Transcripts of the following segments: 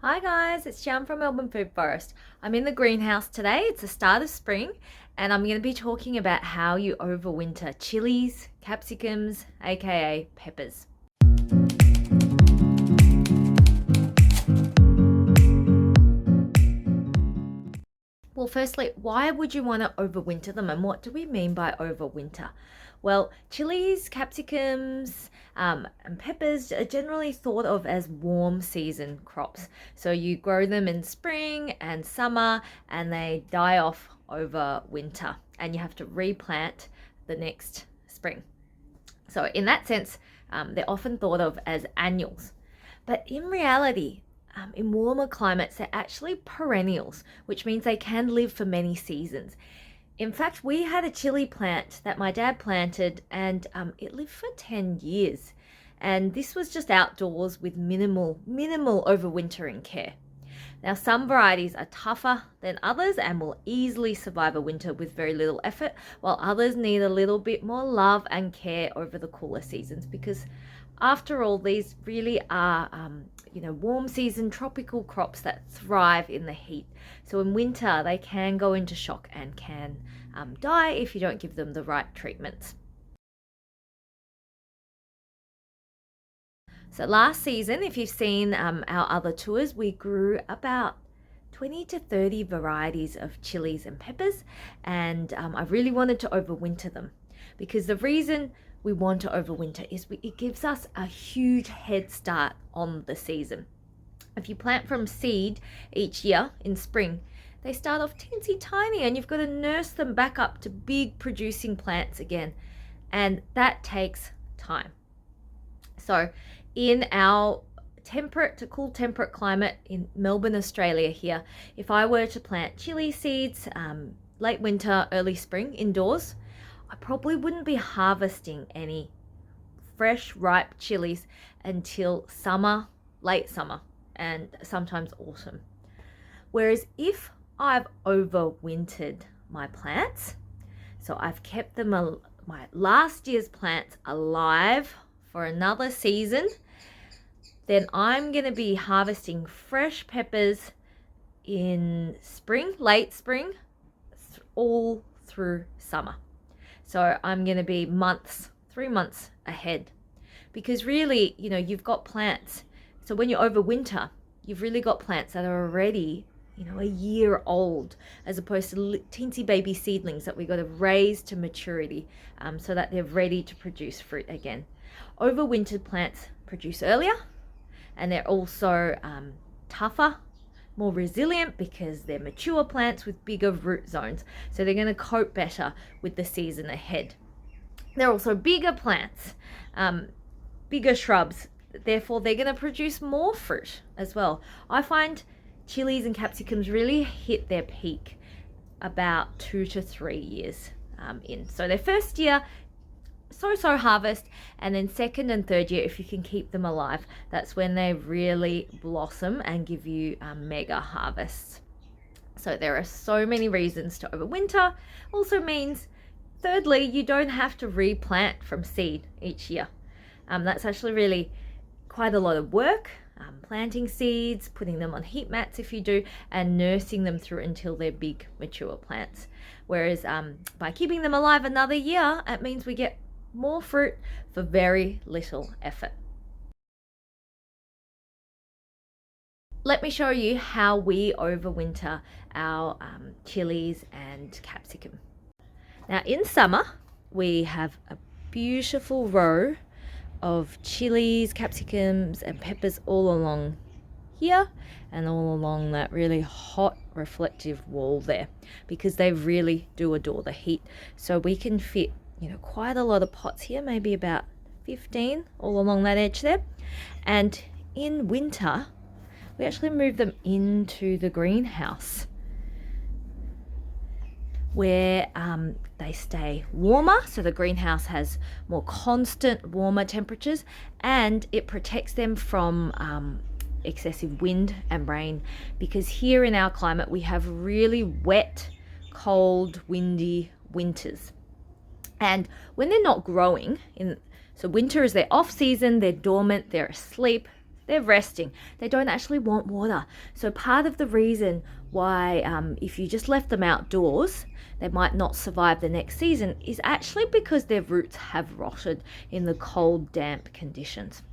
Hi guys, it's Jan from Melbourne Foodforest. I'm in the greenhouse today. It's the start of spring and I'm going to be talking about how you overwinter chilies, capsicums, aka peppers. Well, firstly, why would you want to overwinter them and what do we mean by overwinter? Well, chilies, capsicums, and peppers are generally thought of as warm season crops. So you grow them in spring and summer and they die off over winter and you have to replant the next spring. So, in that sense, they're often thought of as annuals. But in reality, in warmer climates, they're actually perennials, which means they can live for many seasons. In fact, we had a chili plant that my dad planted and it lived for 10 years. And this was just outdoors with minimal overwintering care. Now, some varieties are tougher than others and will easily survive a winter with very little effort, while others need a little bit more love and care over the cooler seasons because, after all, these really are, warm season tropical crops that thrive in the heat. So in winter, they can go into shock and can die if you don't give them the right treatments. So last season, if you've seen our other tours, we grew about 20 to 30 varieties of chilies and peppers, and I really wanted to overwinter them because the reason we want to overwinter is it gives us a huge head start on the season. If you plant from seed each year in spring, they start off teensy tiny and you've got to nurse them back up to big producing plants again, and that takes time. So in our temperate to cool temperate climate in Melbourne, Australia here, if I were to plant chili seeds late winter, early spring indoors, I probably wouldn't be harvesting any fresh, ripe chilies until summer, late summer, and sometimes autumn. Whereas if I've overwintered my plants, so I've kept them my last year's plants alive for another season, then I'm going to be harvesting fresh peppers in spring, late spring, all through summer. So I'm going to be 3 months ahead because really, you've got plants. So when you overwinter, you've really got plants that are already, a year old, as opposed to teensy baby seedlings that we got to raise to maturity so that they're ready to produce fruit again. Overwintered plants produce earlier and they're also tougher, more resilient because they're mature plants with bigger root zones. So they're going to cope better with the season ahead. They're also bigger plants, bigger shrubs. Therefore, they're going to produce more fruit as well. I find chilies and capsicums really hit their peak about 2 to 3 years in. So their first year, so harvest, and then second and third year, if you can keep them alive, that's when they really blossom and give you mega harvests. So there are so many reasons to overwinter. Also means, thirdly, you don't have to replant from seed each year. That's actually really quite a lot of work, planting seeds, putting them on heat mats if you do, and nursing them through until they're big mature plants. Whereas by keeping them alive another year, it means we get more fruit for very little effort. Let me show you how we overwinter our chilies and capsicum. Now in summer, we have a beautiful row of chilies, capsicums and peppers all along here and all along that really hot reflective wall there because they really do adore the heat. So we can fit quite a lot of pots here, maybe about 15 all along that edge there. And in winter, we actually move them into the greenhouse where they stay warmer. So the greenhouse has more constant warmer temperatures and it protects them from excessive wind and rain because here in our climate we have really wet, cold, windy winters. And when they're not growing, so winter is their off season, they're dormant, they're asleep, They're resting. They don't actually want water. So part of the reason why if you just left them outdoors, they might not survive the next season is actually because their roots have rotted in the cold, damp conditions.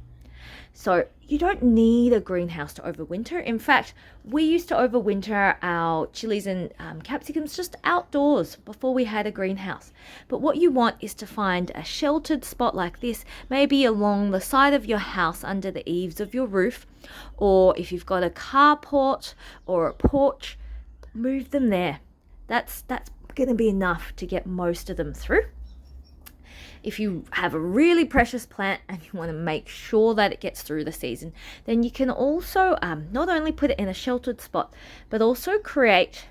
So you don't need a greenhouse to overwinter. In fact, we used to overwinter our chilies and capsicums just outdoors before we had a greenhouse. But what you want is to find a sheltered spot like this, maybe along the side of your house under the eaves of your roof, or if you've got a carport or a porch, move them there. That's going to be enough to get most of them through. If you have a really precious plant and you want to make sure that it gets through the season, then you can also not only put it in a sheltered spot, but also create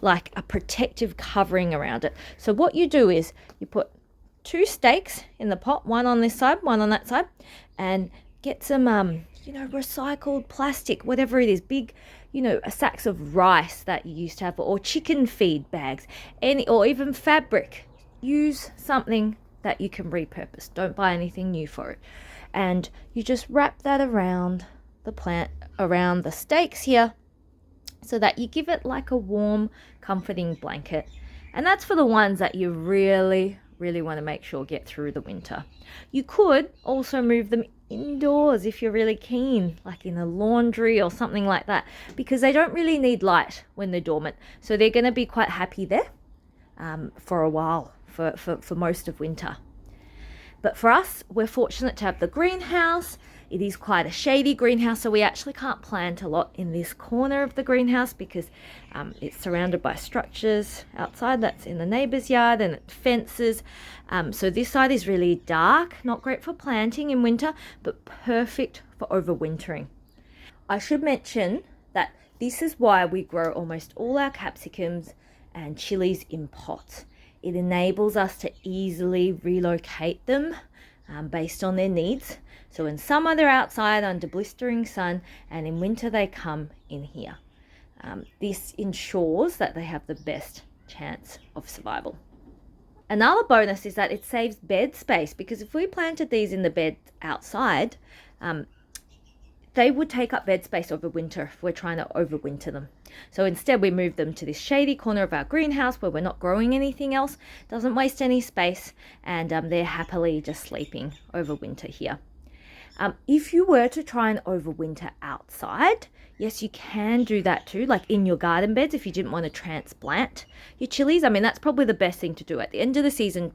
like a protective covering around it. So what you do is you put 2 stakes in the pot, one on this side, one on that side, and get some recycled plastic, whatever it is, big, sacks of rice that you used to have, or chicken feed bags, or even fabric. Use something that you can repurpose. Don't buy anything new for it. And you just wrap that around the plant, around the stakes here, so that you give it like a warm, comforting blanket. And that's for the ones that you really, really want to make sure get through the winter. You could also move them indoors if you're really keen, like in a laundry or something like that, because they don't really need light when they're dormant. So they're going to be quite happy there for a while. For most of winter. But for us, we're fortunate to have the greenhouse. It is quite a shady greenhouse, so we actually can't plant a lot in this corner of the greenhouse because it's surrounded by structures outside that's in the neighbour's yard, and it fences. So this side is really dark, not great for planting in winter, but perfect for overwintering. I should mention that this is why we grow almost all our capsicums and chilies in pots. It enables us to easily relocate them based on their needs. So in summer they're outside under blistering sun, and in winter they come in here. This ensures that they have the best chance of survival. Another bonus is that it saves bed space, because if we planted these in the bed outside, they would take up bed space over winter if we're trying to overwinter them. So instead we move them to this shady corner of our greenhouse where we're not growing anything else, doesn't waste any space, and they're happily just sleeping over winter here. If you were to try and overwinter outside, yes, you can do that too, like in your garden beds if you didn't want to transplant your chilies. I mean, that's probably the best thing to do at the end of the season.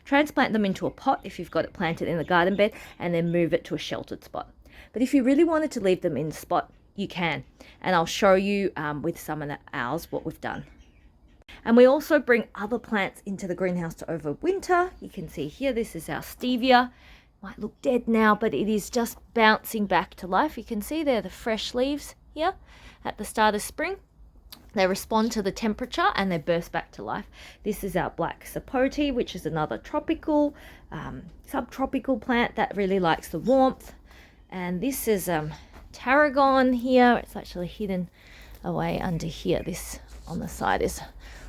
Transplant them into a pot if you've got it planted in the garden bed, and then move it to a sheltered spot. But if you really wanted to leave them in the spot, you can. And I'll show you with some of ours what we've done. And we also bring other plants into the greenhouse to overwinter. You can see here, this is our stevia. Might look dead now, but it is just bouncing back to life. You can see there the fresh leaves here at the start of spring. They respond to the temperature and they burst back to life. This is our black sapote, which is another tropical, subtropical plant that really likes the warmth. And this is tarragon here. It's actually hidden away under here. This on the side is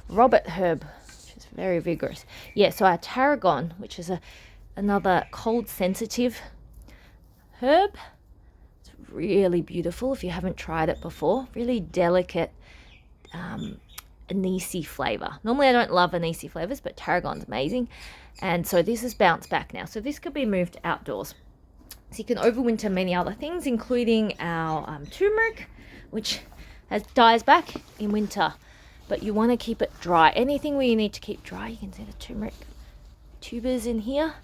Robert herb, which is very vigorous. Yeah, so our tarragon, which is another cold sensitive herb. It's really beautiful if you haven't tried it before. Really delicate anisey flavor. Normally I don't love anisey flavors, but tarragon's amazing. And so this has bounced back now. So this could be moved outdoors. So you can overwinter many other things, including our turmeric, which dies back in winter, but you want to keep it dry. Anything where you need to keep dry, you can see the turmeric tubers in here.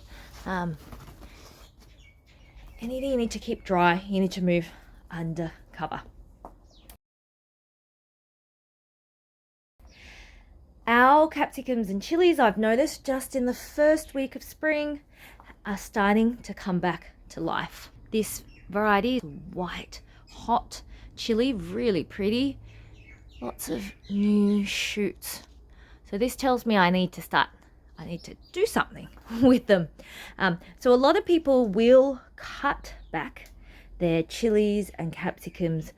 Anything you need to keep dry, you need to move under cover. Our capsicums and chilies, I've noticed just in the first week of spring, are starting to come back to life. This variety is white, hot chili, really pretty. Lots of new shoots. So this tells me I need to do something with them. So a lot of people will cut back their chilies and capsicums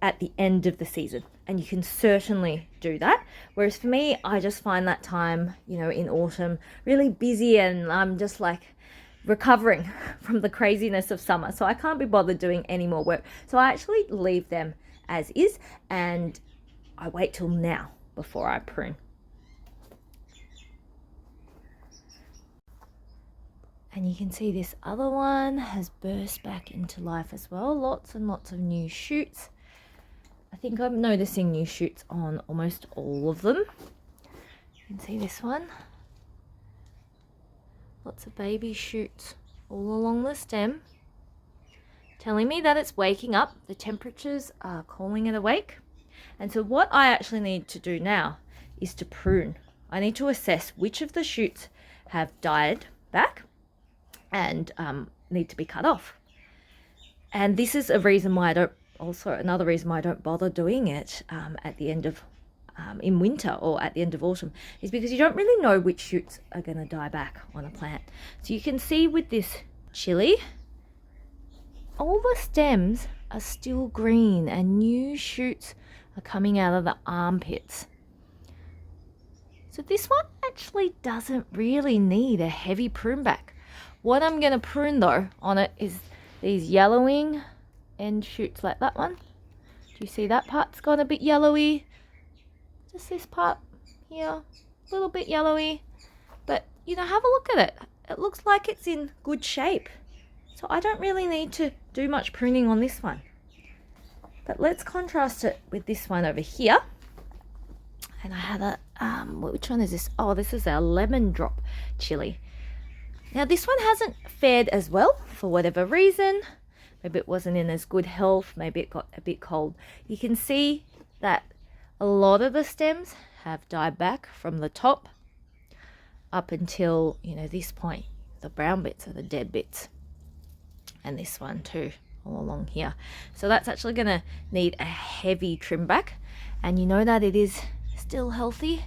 at the end of the season, and you can certainly do that. Whereas for me, I just find that time, in autumn really busy, and I'm just like recovering from the craziness of summer, so I can't be bothered doing any more work. So I actually leave them as is, and I wait till now before I prune. And you can see this other one has burst back into life as well. Lots and lots of new shoots. I think I'm noticing new shoots on almost all of them. You can see this one. Lots of baby shoots all along the stem, telling me that it's waking up. The temperatures are calling it awake. And so what I actually need to do now is to prune. I need to assess which of the shoots have died back and need to be cut off. And this is a reason why another reason why I don't bother doing it at the end of in winter or at the end of autumn, is because you don't really know which shoots are going to die back on a plant. So you can see with this chilli, all the stems are still green and new shoots are coming out of the armpits. So this one actually doesn't really need a heavy prune back. What I'm going to prune though on it is these yellowing end shoots, like that one. Do you see that part's gone a bit yellowy? Just this part here, a little bit yellowy. But you know, have a look at it. It looks like it's in good shape. So I don't really need to do much pruning on this one. But let's contrast it with this one over here. And I had a, which one is this? Oh, this is our lemon drop chili. Now this one hasn't fared as well for whatever reason. Maybe it wasn't in as good health. Maybe it got a bit cold. You can see that a lot of the stems have died back from the top up until, you know, this point. The brown bits are the dead bits. And this one too, all along here. So that's actually going to need a heavy trim back. And you know that it is still healthy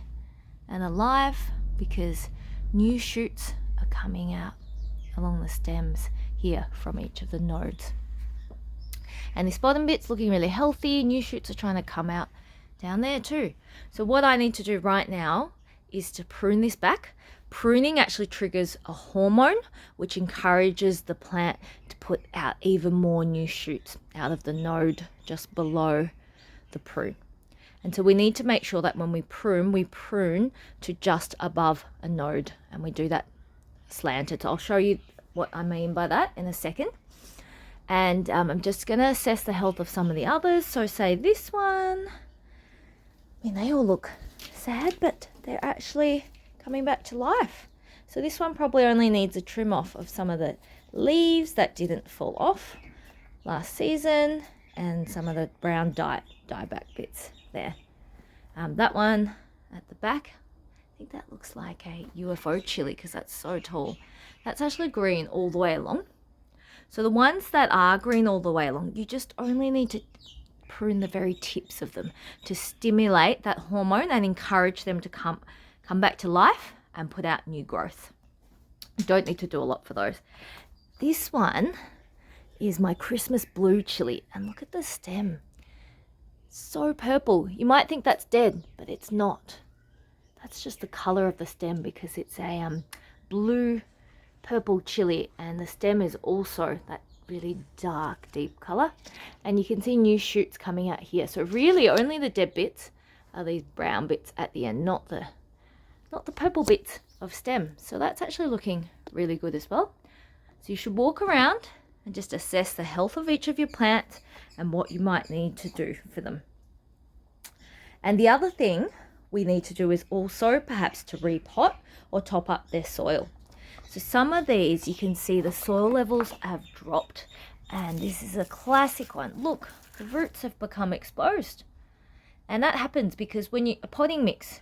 and alive because new shoots are coming out along the stems here from each of the nodes. And this bottom bit's looking really healthy. New shoots are trying to come out down there too. So what I need to do right now is to prune this back. Pruning actually triggers a hormone which encourages the plant to put out even more new shoots out of the node just below the prune. And so we need to make sure that when we prune to just above a node, and we do that slanted. So I'll show you what I mean by that in a second. And I'm just going to assess the health of some of the others. So say this one, I mean, they all look sad, but they're actually coming back to life. So this one probably only needs a trim off of some of the leaves that didn't fall off last season, and some of the brown dieback bits there. That one at the back, I think that looks like a UFO chili because that's so tall. That's actually green all the way along. So the ones that are green all the way along, you just only need to prune the very tips of them to stimulate that hormone and encourage them to come back to life and put out new growth. You don't need to do a lot for those. This one is my Christmas blue chili, and look at the stem. So purple. You might think that's dead, but it's not. That's just the color of the stem because it's a blue purple chili, and the stem is also that really dark deep color, and you can see new shoots coming out here. So really only the dead bits are these brown bits at the end, not the purple bits of stem. So that's actually looking really good as well. So you should walk around and just assess the health of each of your plants and what you might need to do for them. And the other thing we need to do is also perhaps to repot or top up their soil. So some of these, you can see the soil levels have dropped, and this is a classic one. Look, the roots have become exposed, and that happens because when a potting mix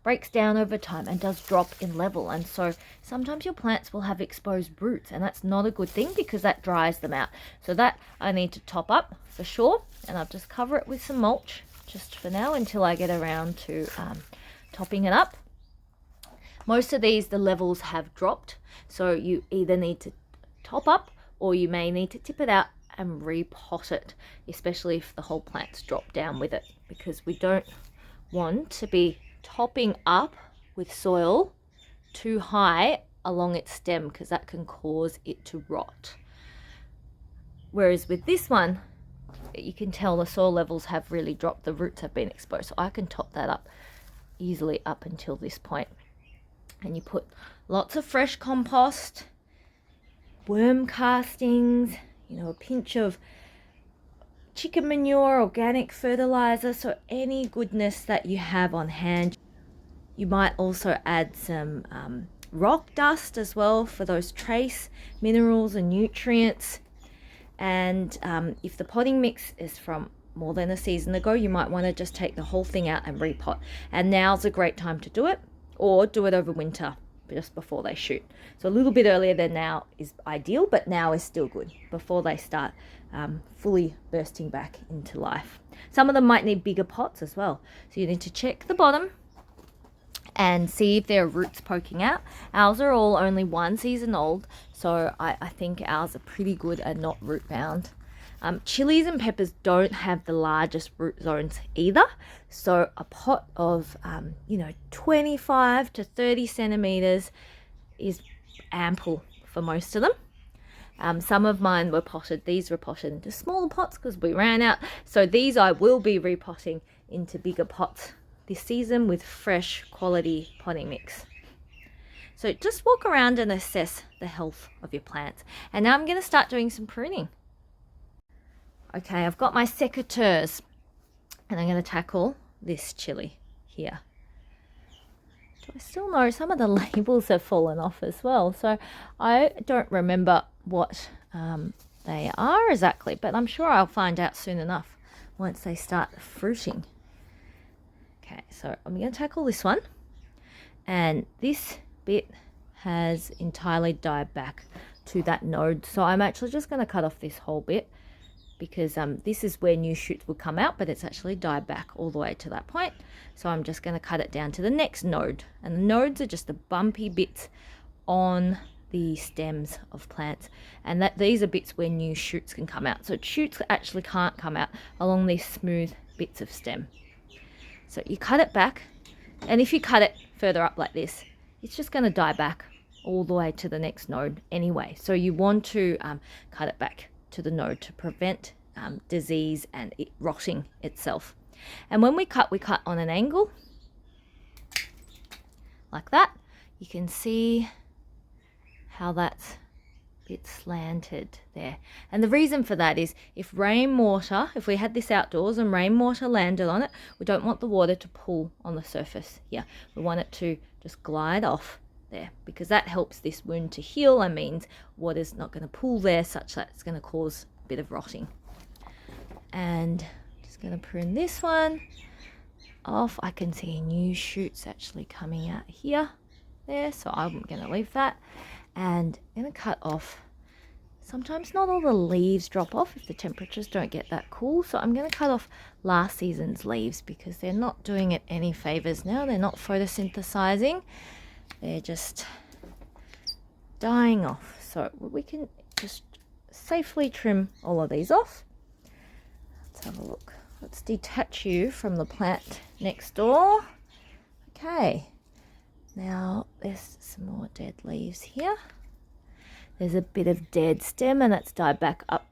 breaks down over time and does drop in level, and so sometimes your plants will have exposed roots, and that's not a good thing because that dries them out. So that I need to top up for sure, and I'll just cover it with some mulch just for now until I get around to topping it up. Most of these, the levels have dropped, so you either need to top up or you may need to tip it out and repot it, especially if the whole plant's dropped down with it, because we don't want to be topping up with soil too high along its stem because that can cause it to rot. Whereas with this one, you can tell the soil levels have really dropped, the roots have been exposed. So I can top that up easily up until this point. And you put lots of fresh compost, worm castings, a pinch of chicken manure, organic fertilizer, so any goodness that you have on hand. You might also add some rock dust as well for those trace minerals and nutrients. And if the potting mix is from more than a season ago, you might want to just take the whole thing out and repot. And now's a great time to do it, or do it over winter, just before they shoot. So a little bit earlier than now is ideal, but now is still good before they start fully bursting back into life. Some of them might need bigger pots as well. So you need to check the bottom and see if there are roots poking out. Ours are all only 1 season old, so I think ours are pretty good and not root bound. Chilies and peppers don't have the largest root zones either, so a pot of 25 to 30 centimeters is ample for most of them. Some of mine were potted. These were potted into smaller pots because we ran out, so these I will be repotting into bigger pots this season with fresh quality potting mix. So just walk around and assess the health of your plants. And now I'm going to start doing some pruning. Okay, I've got my secateurs and I'm going to tackle this chili here. Do I still know some of the labels have fallen off as well, so I don't remember what they are exactly, but I'm sure I'll find out soon enough once they start fruiting. Okay, so I'm going to tackle this one, and this bit has entirely died back to that node, so I'm actually just going to cut off this whole bit because this is where new shoots will come out, but it's actually died back all the way to that point. So I'm just going to cut it down to the next node, and the nodes are just the bumpy bits on the stems of plants, and these are bits where new shoots can come out. So shoots actually can't come out along these smooth bits of stem. So you cut it back, and if you cut it further up like this, it's just going to die back all the way to the next node anyway. So you want to cut it back to the node to prevent disease and it rotting itself. And when we cut on an angle like that. You can see how that's it's slanted there, and the reason for that is if we had this outdoors and rainwater landed on it, we don't want the water to pool on the surface here. We want it to just glide off there, because that helps this wound to heal and means water's not going to pool there such that it's going to cause a bit of rotting. And just going to prune this one off. I can see new shoots actually coming out here there, so I'm going to leave that. And I'm going to cut off, sometimes not all the leaves drop off if the temperatures don't get that cool, so I'm going to cut off last season's leaves because they're not doing it any favors now. They're not photosynthesizing, they're just dying off. So we can just safely trim all of these off. Let's have a look. Let's detach you from the plant next door. Okay, now there's some more dead leaves here. There's a bit of dead stem, and that's died back up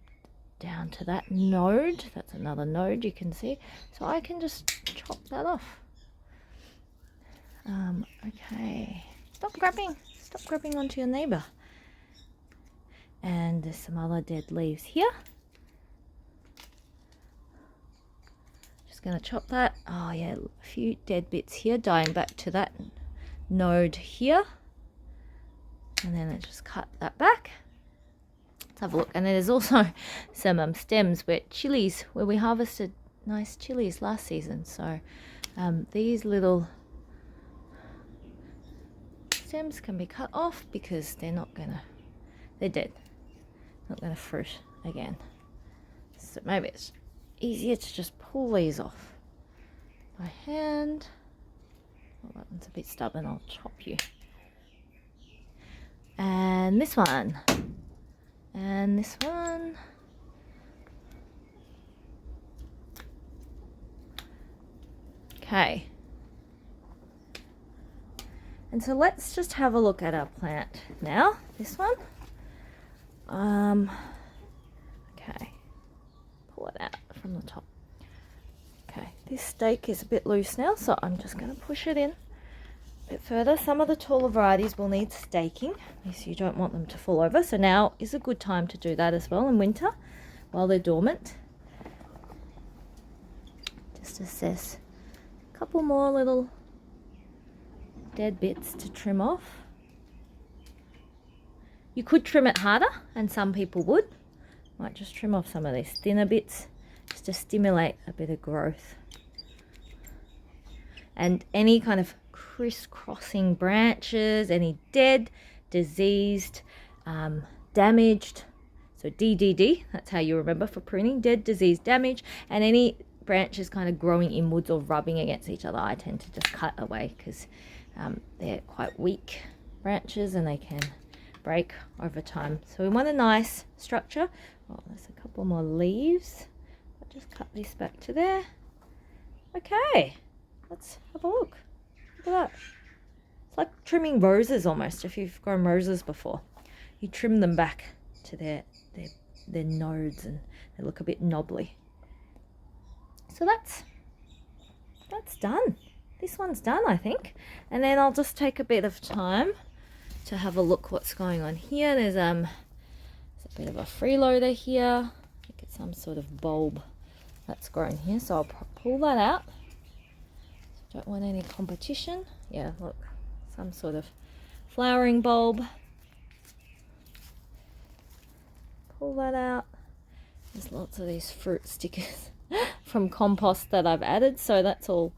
down to that node. That's another node you can see. So I can just chop that off. Okay, stop grabbing onto your neighbor. And there's some other dead leaves here. Just going to chop that. Oh yeah, a few dead bits here dying back to that node here. And then I just cut that back. Let's have a look. And then there's also some stems where we harvested nice chilies last season. So these little stems can be cut off because they're dead. Not gonna fruit again. So maybe it's easier to just pull these off by hand. Oh, that one's a bit stubborn, I'll chop you. And this one. And this one. Okay. And so let's just have a look at our plant now. This one. Okay, pull it out from the top. Okay, this stake is a bit loose now, so I'm just going to push it in a bit further. Some of the taller varieties will need staking, so you don't want them to fall over. So now is a good time to do that as well in winter while they're dormant. Just assess a couple more little dead bits to trim off. You could trim it harder, and some people would. Might just trim off some of these thinner bits just to stimulate a bit of growth. And any kind of crisscrossing branches, any dead, diseased, damaged, so DDD, that's how you remember for pruning, dead, diseased, damaged, and any branches kind of growing inwards or rubbing against each other, I tend to just cut away because they're quite weak branches and they can break over time. So we want a nice structure. Oh, there's a couple more leaves. I'll just cut this back to there. Okay, let's have a look. Look at that. It's like trimming roses almost. If you've grown roses before, you trim them back to their nodes and they look a bit knobbly. So that's done. This one's done, I think. And then I'll just take a bit of time to have a look what's going on here. There's a bit of a freeloader here. I think it's some sort of bulb that's grown here. So I'll pull that out. Don't want any competition. Yeah, look, some sort of flowering bulb. Pull that out. There's lots of these fruit stickers from compost that I've added, so that's all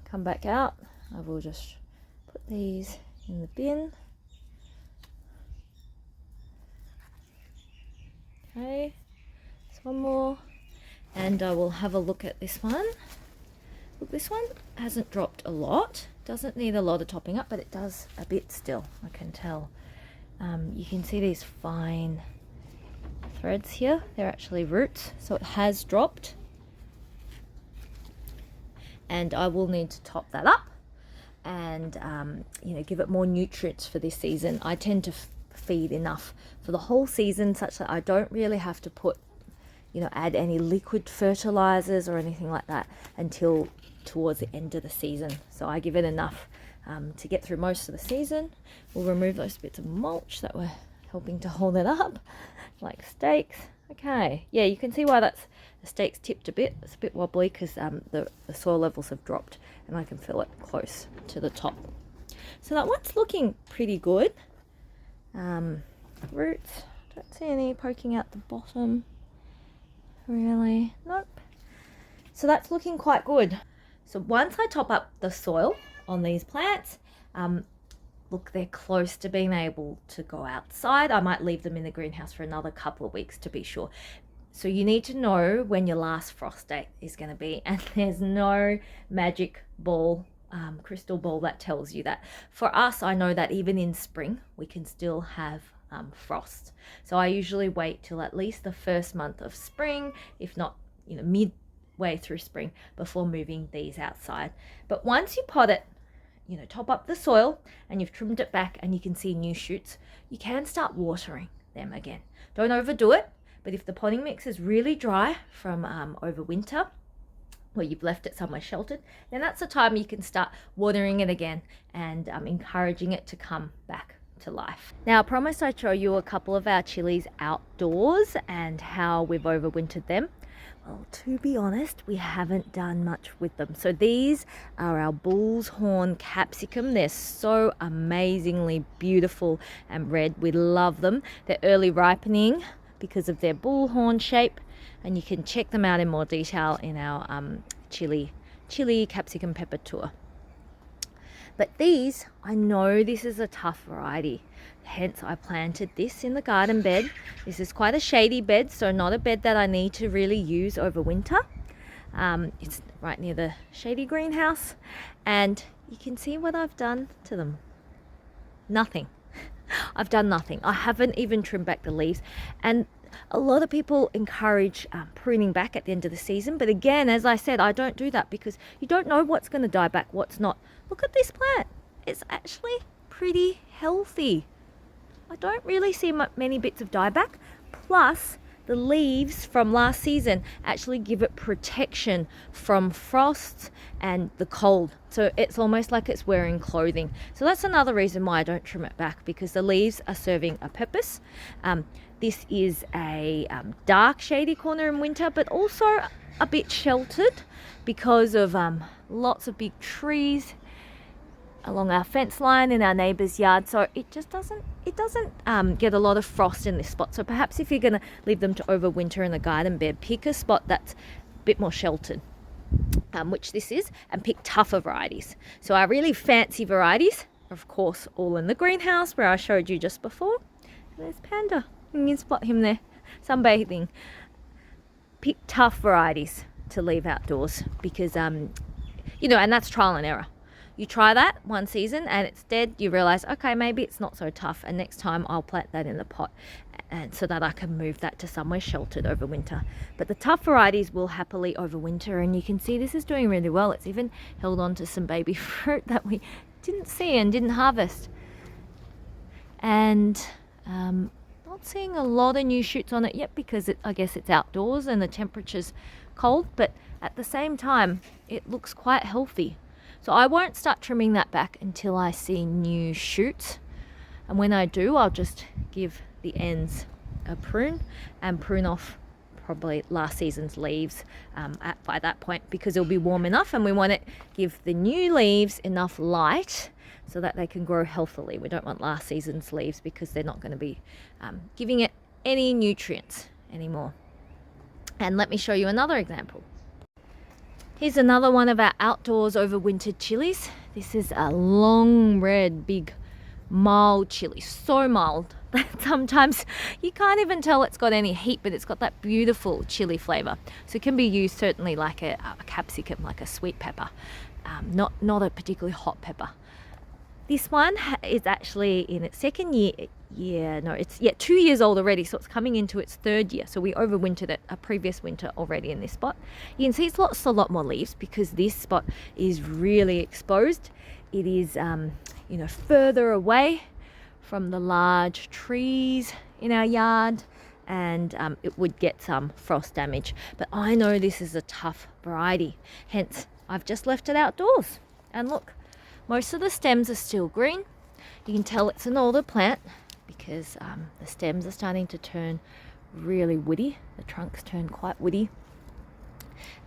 come back out. I will just put these in the bin. Okay, there's one more, and I will have a look at this one. Look, this one hasn't dropped a lot, doesn't need a lot of topping up, but it does a bit still, I can tell. You can see these fine threads here, they're actually roots, so it has dropped. And I will need to top that up and give it more nutrients for this season. I tend to feed enough for the whole season such that I don't really have to put, add any liquid fertilizers or anything like that until towards the end of the season. So I give it enough to get through most of the season. We'll remove those bits of mulch that were helping to hold it up, like stakes. Okay, yeah, you can see why the stake's tipped a bit. It's a bit wobbly because the soil levels have dropped and I can feel it close to the top. So that one's looking pretty good. Roots, don't see any poking out the bottom really. Nope. So that's looking quite good. So once I top up the soil on these plants, look, they're close to being able to go outside. I might leave them in the greenhouse for another couple of weeks to be sure. So you need to know when your last frost date is going to be, and there's no magic ball, crystal ball that tells you that. For us, I know that even in spring, we can still have frost. So I usually wait till at least the first month of spring, if not, midway through spring, before moving these outside. But once you pot it, top up the soil and you've trimmed it back and you can see new shoots, you can start watering them again. Don't overdo it, but if the potting mix is really dry from overwinter, or you've left it somewhere sheltered, then that's the time you can start watering it again and encouraging it to come back to life. Now, I promised I'd show you a couple of our chilies outdoors and how we've overwintered them. Well, to be honest, we haven't done much with them. So these are our bull's horn capsicum. They're so amazingly beautiful and red. We love them. They're early ripening because of their bullhorn shape, and you can check them out in more detail in our chili capsicum pepper tour. But these, I know this is a tough variety, hence I planted this in the garden bed. This is quite a shady bed, so not a bed that I need to really use over winter. It's right near the shady greenhouse, and you can see what I've done to them. Nothing. I've done nothing. I haven't even trimmed back the leaves, and a lot of people encourage pruning back at the end of the season, but again, as I said, I don't do that because you don't know what's going to die back, what's not. Look at this plant. it's actually pretty healthy. I don't really see many bits of dieback. Plus, the leaves from last season actually give it protection from frost and the cold. So it's almost like it's wearing clothing. So that's another reason why I don't trim it back, because the leaves are serving a purpose. This is a dark shady corner in winter, but also a bit sheltered because of lots of big trees along our fence line in our neighbour's yard, so it doesn't get a lot of frost in this spot. So perhaps if you're going to leave them to overwinter in the garden bed, pick a spot that's a bit more sheltered, which this is, and pick tougher varieties. So our really fancy varieties are of course all in the greenhouse where I showed you just before. There's Panda, you can spot him there sunbathing. Pick tough varieties to leave outdoors, because and that's trial and error. You try that one season and it's dead, you realize, okay, maybe it's not so tough, and next time I'll plant that in the pot, and so that I can move that to somewhere sheltered over winter. But the tough varieties will happily overwinter, and you can see this is doing really well. It's even held on to some baby fruit that we didn't see and didn't harvest. And not seeing a lot of new shoots on it yet, because I guess it's outdoors and the temperature's cold, but at the same time it looks quite healthy. So I won't start trimming that back until I see new shoots, and when I do, I'll just give the ends a prune and prune off probably last season's leaves by that point, because it'll be warm enough, and we want to give the new leaves enough light so that they can grow healthily. We don't want last season's leaves, because they're not going to be giving it any nutrients anymore. And let me show you another example. Here's another one of our outdoors overwintered chilies. This is a long red, big, mild chili. So mild that sometimes you can't even tell it's got any heat, but it's got that beautiful chili flavor. So it can be used certainly like a capsicum, like a sweet pepper, not a particularly hot pepper. This one is actually in its second year. It's 2 years old already, so it's coming into its third year. So we overwintered it a previous winter already in this spot. You can see it's a lot more leaves, because this spot is really exposed. It is further away from the large trees in our yard, and it would get some frost damage. But I know this is a tough variety, hence I've just left it outdoors. And look, most of the stems are still green. You can tell it's an older plant, because the stems are starting to turn really woody. The trunks turn quite woody,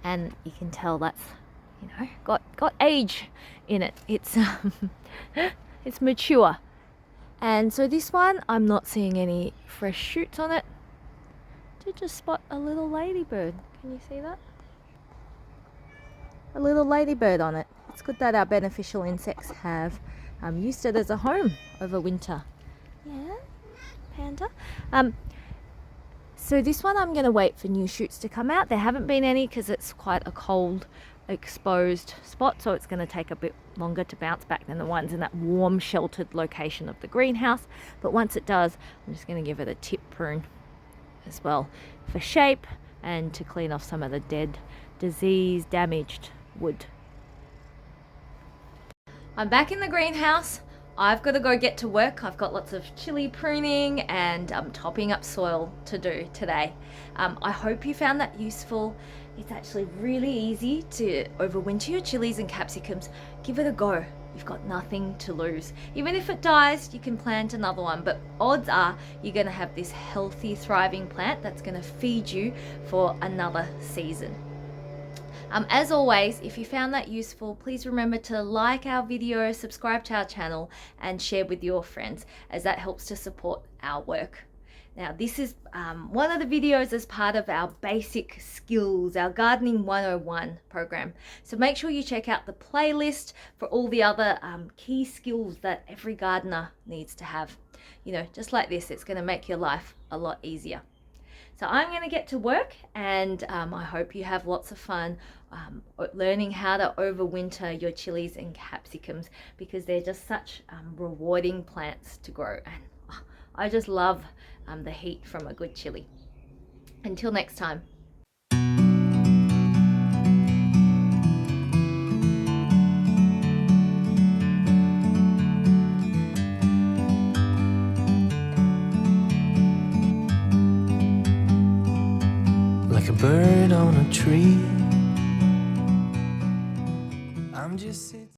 and you can tell that's got age in it. It's it's mature. And so this one, I'm not seeing any fresh shoots on it. Did just spot a little ladybird. Can you see that? A little ladybird on it. It's good that our beneficial insects have used it as a home over winter. Yeah, Panda. So this one I'm going to wait for new shoots to come out. There haven't been any, because it's quite a cold, exposed spot, so it's going to take a bit longer to bounce back than the ones in that warm, sheltered location of the greenhouse. But once it does, I'm just going to give it a tip prune as well, for shape and to clean off some of the dead, disease damaged wood. I'm back in the greenhouse. I've got to go get to work. I've got lots of chili pruning and topping up soil to do today. I hope you found that useful. It's actually really easy to overwinter your chilies and capsicums. Give it a go. You've got nothing to lose. Even if it dies, you can plant another one, but odds are you're going to have this healthy, thriving plant that's going to feed you for another season. As always, if you found that useful, please remember to like our video, subscribe to our channel, and share with your friends, as that helps to support our work. Now, this is one of the videos as part of our basic skills, our Gardening 101 program. So make sure you check out the playlist for all the other key skills that every gardener needs to have. Just like this, it's going to make your life a lot easier. So I'm going to get to work, and I hope you have lots of fun learning how to overwinter your chilies and capsicums, because they're just such rewarding plants to grow, and I just love the heat from a good chili. Until next time. bird on a tree. I'm just sitting